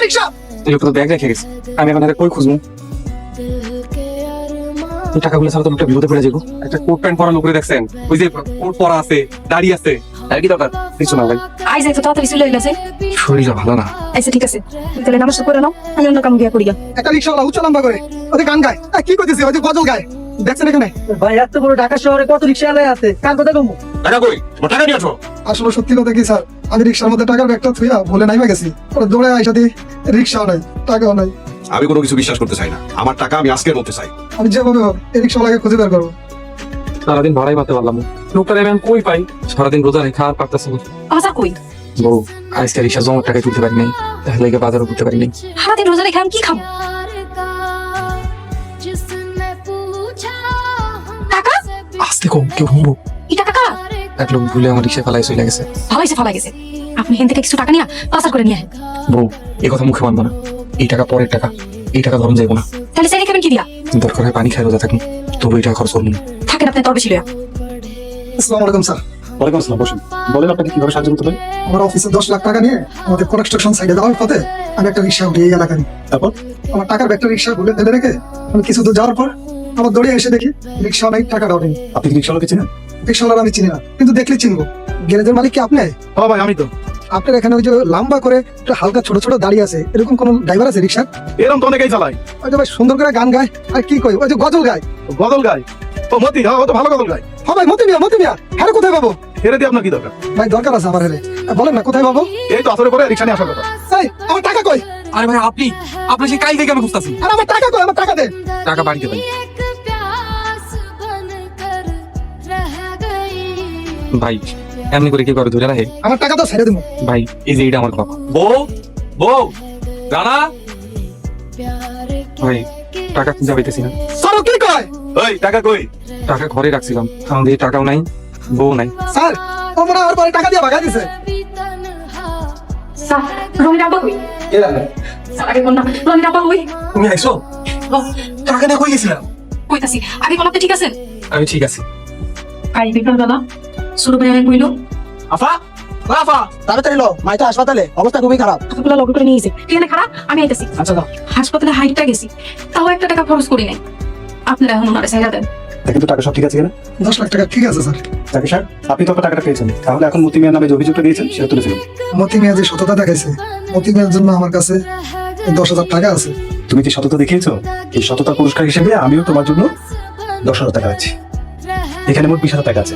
রিকশা। এই লোকটা তো ব্যাগ রেখে গেছে, আমি এখন কই খুঁজবো? এই টাকাগুলো ছাড়া তো লোকটা বিপদে পড়ে যাবো। একটা কোট প্যান্ট পরা লোক দেখছেন, ওই যে কোট পরা আছে, দাড়ি আছে, আর কি দরকার? কিছু না ভাই, আই যাই তো তাড়াতাড়ি চলে গেছে। শরীরটা ভালো না। আচ্ছা ঠিক আছে, তাহলে নামাজ করে নাও, আমি অন্য কাম গিয়া করি। একটা রিকশাওয়ালা উচ্চ লম্বা করে ওদের গান গায়। কি করতেছে? ওই যে গজল গায়, দেখছেন এখানে? ভাই এত বড় ঢাকা শহরে কত রিক্সা আলাই আছে, কার কথা কমু? টাকা কই? তোমার টাকা নিয়ে আসো। আসলে সত্যি কথা কি স্যার, আমি রিকশার মধ্যে টাকার ব্যাগটা থুইয়া ভুলে নাইমা গেছি। ওরা দৌড়ে আইসা দিয়ে রিকশাও নাই, টাকাও নাই। আমি কোনো কিছু বিশ্বাস করতে চাই না, আমার টাকা আমি আজকের মধ্যে চাই। আমি যেভাবে হোক এই রিকশাওয়ালাকে খুঁজে বের করবো। সারাদিন ভাড়াই মারতে পারলাম না, লোকটা আমি কই পাই? সারাদিন রোজা রেখে আর পারতেছি না। বাজার কই? বউ, আজকে রিক্সা জমার টাকায় তুলতে পারি নাই, তাহলে বাজারও করতে পারি নাই। সারাদিন রোজা রেখে আমি কি খাবো? টাকা আস্তে কম, কেউ শুনবো। এই টাকা কার? এক লোক ভুলে আমার রিক্সায় ফালাই চলে গেছে। ফালাই গেছে। আপনি এখান থেকে কিছু টাকা নিয়ে বাজার করে নিয়ে আসেন। বউ, এই কথা মুখে মানবো না। এই টাকা পরের টাকা, এই টাকা ধরন যাইবো না। তাহলে সেরে খাবেন কি দিয়া? দরকার হয় পানি খাই রোজা থাকুন, তবু এই টাকা খরচ করবো না। থাকেন আপনি তোর বেশি লইয়া। আসসালামু আলাইকুম স্যার। ওয়ালাইকুম আসসালাম, বসুন। বলেন আপনাকে কিভাবে সাহায্য করতে পারি? আমার অফিসে 10 লাখ টাকা নিয়ে আমাদের কনস্ট্রাকশন সাইডে যাওয়ার পথে আমি একটা রিক্সা উঠে এই এলাকায়। তারপর আমার টাকার ব্যাগটা রিক্সা ভুলে ফেলে রেখে আমি কিছু দূর যাওয়ার পর আমার দৌড়ে এসে দেখি রিক্সা অনেক টাকাটাও নেই। আপনি কি রিক্সাওয়ালাকে চিনেন? রিক্সাওয়ালা আমি চিনি না, কিন্তু দেখলে চিনবো। গ্যারেজের মালিক কি আপনি? হ্যাঁ ভাই, আমি তো। আপনার এখানে ওই যে লম্বা করে একটা হালকা ছোট ছোট দাঁড়িয়ে আছে, এরকম কোন ড্রাইভার আছে রিক্সার? এরকম তো অনেকেই চালায়, ওই যে ভাই সুন্দর করে গান গায় আর কি কই, ওই যে গজল গায়। গজল গায়। ও মতি, হ্যাঁ ও তো ভালো গজল গায়। হ্যাঁ ভাই, মতি মিয়া হ্যাঁ, কোথায় পাবো? হেরে দিয়ে আপনার কি দরকার? ভাই দরকার আছে আমার হেরে, বলেন না কোথায় পাবো? এই তো আসরে করে রিক্সা নিয়ে আসার কথা। এই আমার টাকা কই? আরে ভাই, আপনি সেই কাল থেকে আমি খুঁজতেছি। আর আমার টাকা কই? আমার টাকা দে। টাকা বাড়িতে ভাই। ভাই এমনি করে কি করে ধরে রাখে? আমার টাকা তো ছেড়ে দেবো। ভাই এই যে এটা আমার বাবা। বউ রানা ভাই, টাকা খুঁজে পাইতেছি না। স্যার ও কি কয়? ওই টাকা কই? টাকা ঘরে রাখছিলাম, আমাদের টাকাও নাই, বউ নাই। স্যার ও মনে হয় আর পরে টাকা দিয়ে ভাগাই দিছে। স্যার রমির আব্বা কই? স্যার আগে কোন না রমির আব্বা কই? তুমি আইছো? টাকা নিয়ে কই গেছিলাম? কইতাছি আগে কোন আপনি ঠিক আছেন? আমি ঠিক আছি। আই বিকাল বেলা ছোট ভাই কইলো আফা আফা তাড়াতাড়ি লো, মাইটা হাসপাতালে, অবস্থা খুবই খারাপ। টাকাগুলো লগ করে নিয়েছে। এখানে খারাপ, আমি আইতাছি। আচ্ছা দাও। হাসপাতালে হাইটটা গেছি, তাও একটা টাকা খরচ করি নাই। আপনারা এখন ওনারে সাইডা দেন। দেখেন তো টাকা সব ঠিক আছে কিনা। 10 লাখ টাকা ঠিক আছে স্যার। জাকির স্যার, আপনি তো টাকাটা পেয়েছেন, তাহলে এখন মতি মিয়ার নামে যে অভিযোগটা দিয়েছেন সেটা তুলে ফেলুন। মতি মিয়া যে সততা দেখাইছে, মতি মিয়ার জন্য আমার কাছে 10,000 টাকা আছে। তুমি যে সততা দেখিয়েছো, এই সততা পুরস্কার হিসেবে আমিও তোমার জন্য 10,000 টাকা আছি। এখানে মোট 20,000 টাকা আছে।